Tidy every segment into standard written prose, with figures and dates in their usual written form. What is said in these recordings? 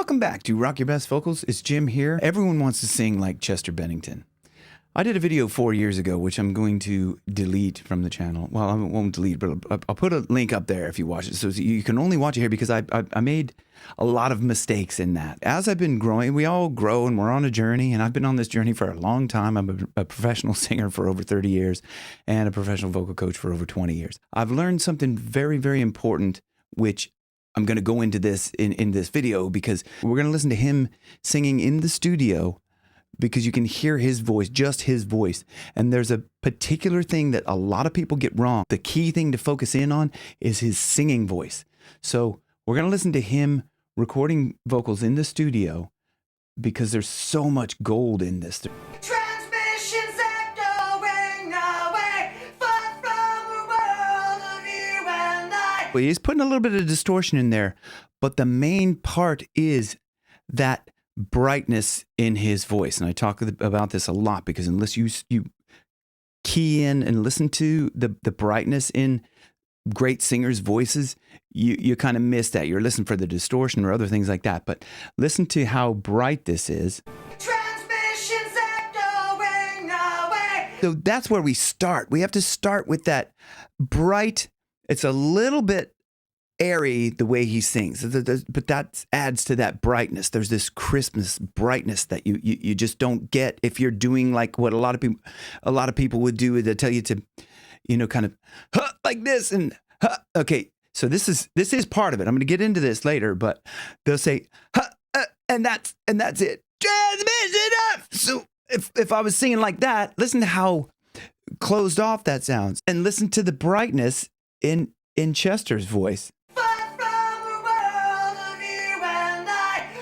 Welcome back to Rock Your Best Vocals. It's Jim here. Everyone wants to sing like Chester Bennington. I did a video 4 years ago, which I'm going to delete from the channel. Well, I won't delete, but I'll put a link up there if you watch it. So you can only watch it here because I made a lot of mistakes in that. As I've been growing, we all grow and we're on a journey, and I've been on this journey for a long time. I'm a professional singer for over 30 years and a professional vocal coach for over 20 years. I've learned something very, very important, which I'm going to go into this in this video, because we're going to listen to him singing in the studio, because you can hear his voice, just his voice. And there's a particular thing that a lot of people get wrong. The key thing to focus in on is his singing voice. So we're going to listen to him recording vocals in the studio, because there's so much gold in this. Transmissions echoing away, far from a world of you and I. He's putting a little bit of distortion in there, but the main part is that brightness in his voice. And I talk about this a lot, because unless you key in and listen to the brightness in great singers' voices, you kind of miss that. You're listening for the distortion or other things like that. But listen to how bright this is. Transmissions echoing away. So that's where we start. We have to start with that bright. It's a little bit airy the way he sings, but that adds to that brightness. There's this crispness, brightness that you just don't get if you're doing like what a lot of people would do. They tell you to, kind of like this and okay. So this is part of it. I'm going to get into this later, but they'll say and that's it. Transmission up. So if I was singing like that, listen to how closed off that sounds, and listen to the brightness in Chester's voice.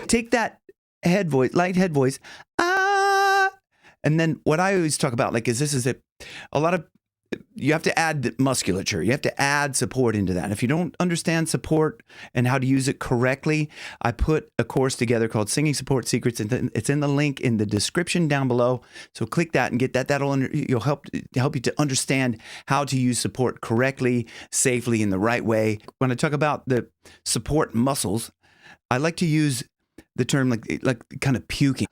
Take that head voice, light head voice, and then what I always talk about, like, is this is a lot of, you have to add the musculature. You have to add support into that. If you don't understand support and how to use it correctly, I put a course together called Singing Support Secrets, and it's in the link in the description down below. So click that and get that. You'll help you to understand how to use support correctly, safely, in the right way. When I talk about the support muscles, I like to use the term like kind of puking.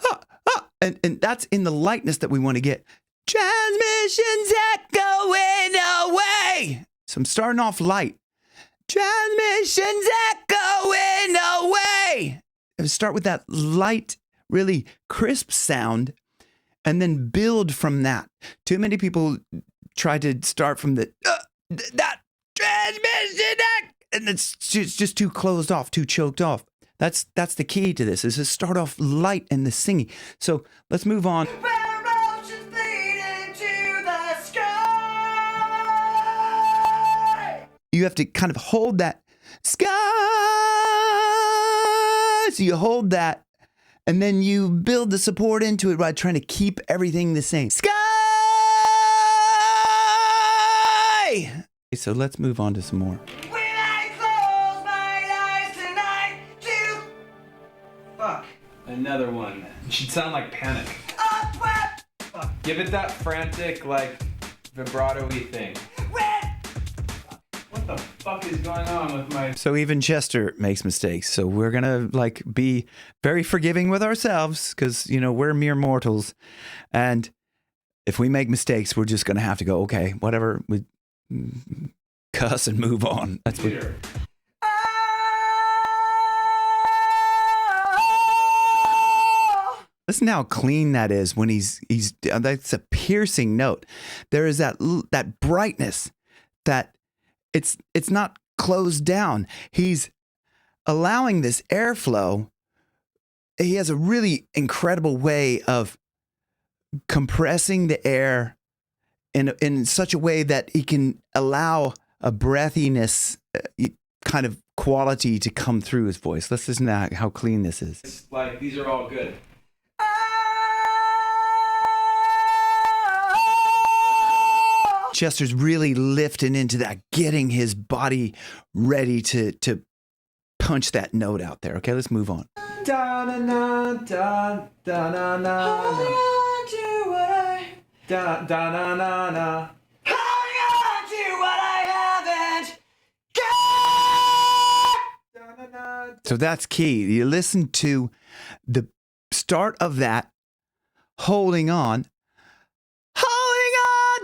And that's in the lightness that we want to get. Transmissions echoing away. So I'm starting off light. Transmissions echoing away. And start with that light, really crisp sound, and then build from that. Too many people try to start from that transmission, and it's just too closed off, too choked off. That's the key to this, is to start off light in the singing. So let's move on. You have to kind of hold that sky. So you hold that, and then you build the support into it by trying to keep everything the same. Sky! So let's move on to some more. Another one. It should sound like Panic. Give it that frantic, like, vibrato-y thing. What the fuck is going on with my... So even Chester makes mistakes. So we're going to be very forgiving with ourselves, because, we're mere mortals. And if we make mistakes, we're just going to have to go, okay, whatever, we cuss and move on. That's what... Listen how clean that is when he's that's a piercing note. There is that brightness, that it's not closed down. He's allowing this airflow. He has a really incredible way of compressing the air in such a way that he can allow a breathiness kind of quality to come through his voice. Let's listen to how clean this is. It's like, these are all good. Chester's really lifting into that, getting his body ready to punch that note out there. Okay, let's move on. Da na na da da na na. Holding on to what I Da da na na na. Holding on to what I haven't got. Da na na So that's key. You listen to the start of that, holding on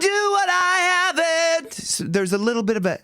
to what I haven't. So there's a little bit of a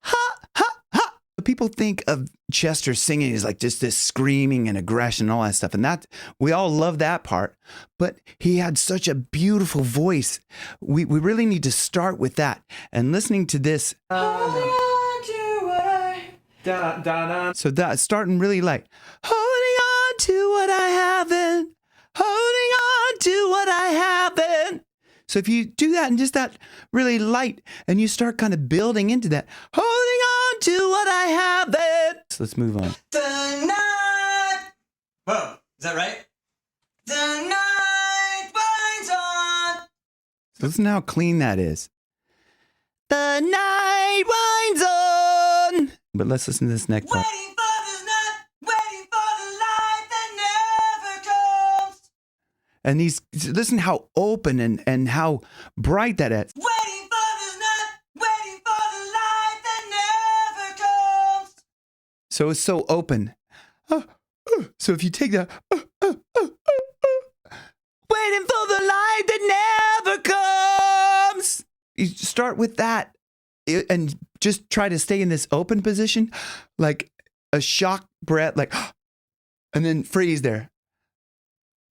ha, ha, ha. People think of Chester singing as like just this screaming and aggression and all that stuff. And that we all love that part. But he had such a beautiful voice. We really need to start with that. And listening to this. Holding on to what I So that's starting really light. Holding on to what I haven't. Holding on to what I haven't. So if you do that and just that really light and you start kind of building into that, holding on to what I haven't. So let's move on. The night. Whoa, is that right? The night winds on. So listen how clean that is. The night winds on. But let's listen to this next part. Waiting for this night, waiting for the light that never comes. And listen how open and how bright that is. Waiting for this night, waiting for the light that never comes. So it's so open. So if you take that, waiting for the light that never comes. You start with that and just try to stay in this open position, like a shock breath, like, and then freeze there.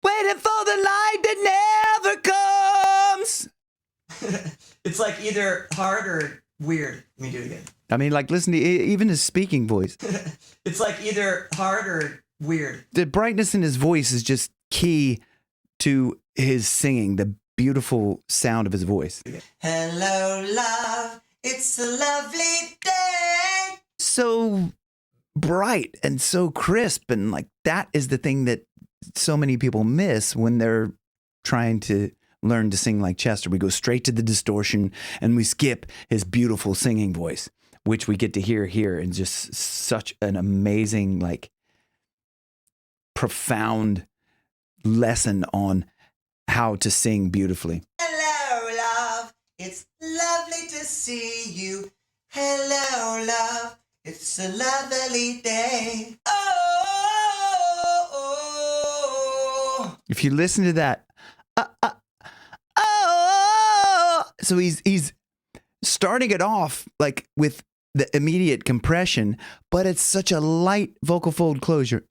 Waiting for the light that never comes. It's like either hard or weird. Let me do it again. I mean, like, listen to even his speaking voice. It's like either hard or weird. The brightness in his voice is just key to his singing, the beautiful sound of his voice. Hello, love. It's a lovely day. So bright and so crisp. And like that is the thing that so many people miss when they're trying to learn to sing like Chester. We go straight to the distortion and we skip his beautiful singing voice, which we get to hear here in just such an amazing, like, profound lesson on how to sing beautifully. Hello, love. It's lovely to see you. Hello, love. It's a lovely day. Oh. If you listen to that, so he's starting it off like with the immediate compression, but it's such a light vocal fold closure.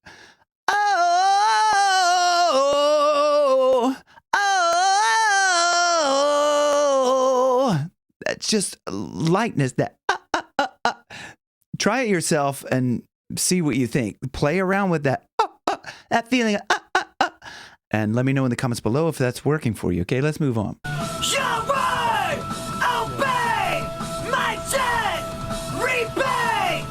That's just lightness. That try it yourself and see what you think. Play around with that that feeling. And let me know in the comments below if that's working for you. Okay, let's move on. Your word, obey, my debt, repay,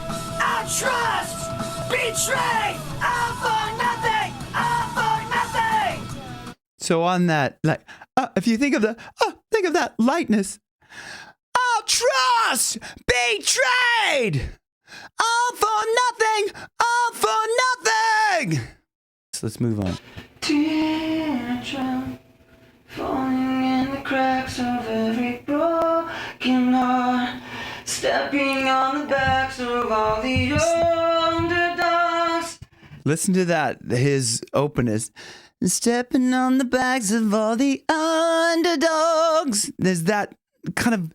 our trust, betray, all for nothing, all for nothing. So on that, like, if you think of that lightness, all trust betrayed, all for nothing, all for nothing. So let's move on. Teardrop falling in the cracks of every broken heart, stepping on the backs of all the underdogs. Listen to that, his openness. Stepping on the backs of all the underdogs. There's that kind of,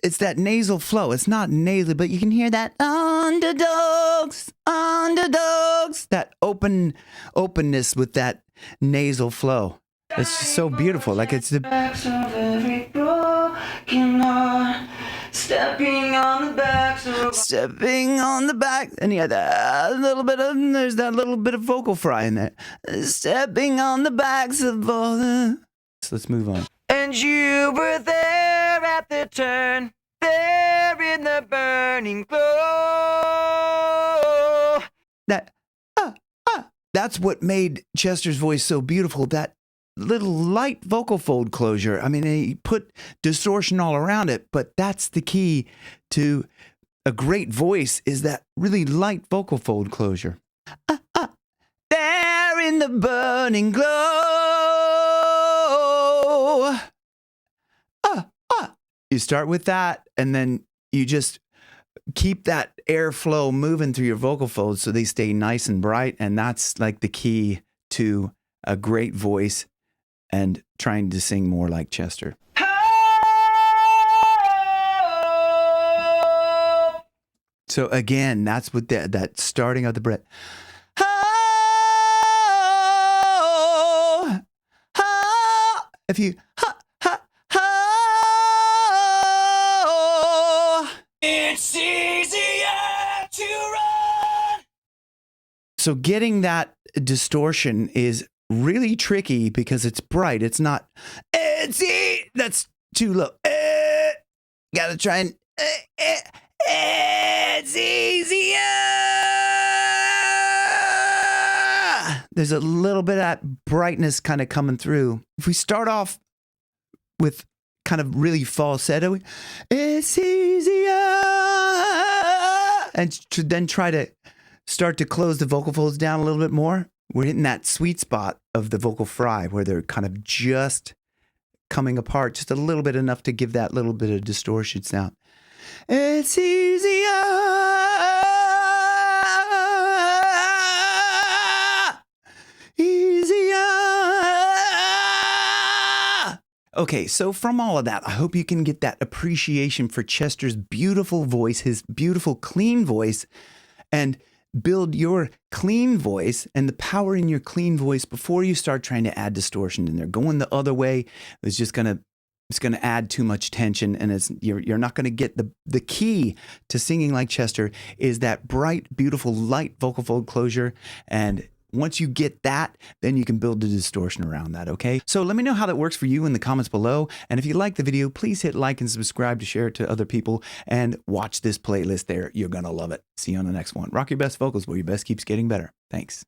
it's that nasal flow. It's not nasally, but you can hear that underdogs, that openness with that nasal flow. It's just so beautiful. Like it's the Backs of every broken heart, stepping on the backs of stepping on the back, and you had that there's that little bit of vocal fry in there. Stepping on the backs of all the. So let's move on. And you were there at the turn, there in the burning glow. That's what made Chester's voice so beautiful. That little light vocal fold closure. I mean, he put distortion all around it, but that's the key to a great voice is that really light vocal fold closure. There in the burning glow. You start with that, and then you just keep that airflow moving through your vocal folds so they stay nice and bright. And that's like the key to a great voice and trying to sing more like Chester. So again, that's what that starting of the breath. If you it's easier to run. So getting that distortion is really tricky because it's bright. It's not that's too low. Gotta try and it's easier. There's a little bit of that brightness kind of coming through. If we start off with kind of really falsetto, it's easier, and then try to start to close the vocal folds down a little bit more, we're hitting that sweet spot of the vocal fry where they're kind of just coming apart, just a little bit, enough to give that little bit of distortion sound. It's easier. Okay, so from all of that, I hope you can get that appreciation for Chester's beautiful voice, his beautiful clean voice, and build your clean voice and the power in your clean voice before you start trying to add distortion in there. Going the other way is just gonna add too much tension, and you're not gonna get the key to singing like Chester is that bright, beautiful, light vocal fold closure. And once you get that, then you can build the distortion around that, okay? So let me know how that works for you in the comments below. And if you like the video, please hit like and subscribe to share it to other people, and watch this playlist there. You're gonna love it. See you on the next one. Rock your best vocals, where your best keeps getting better. Thanks.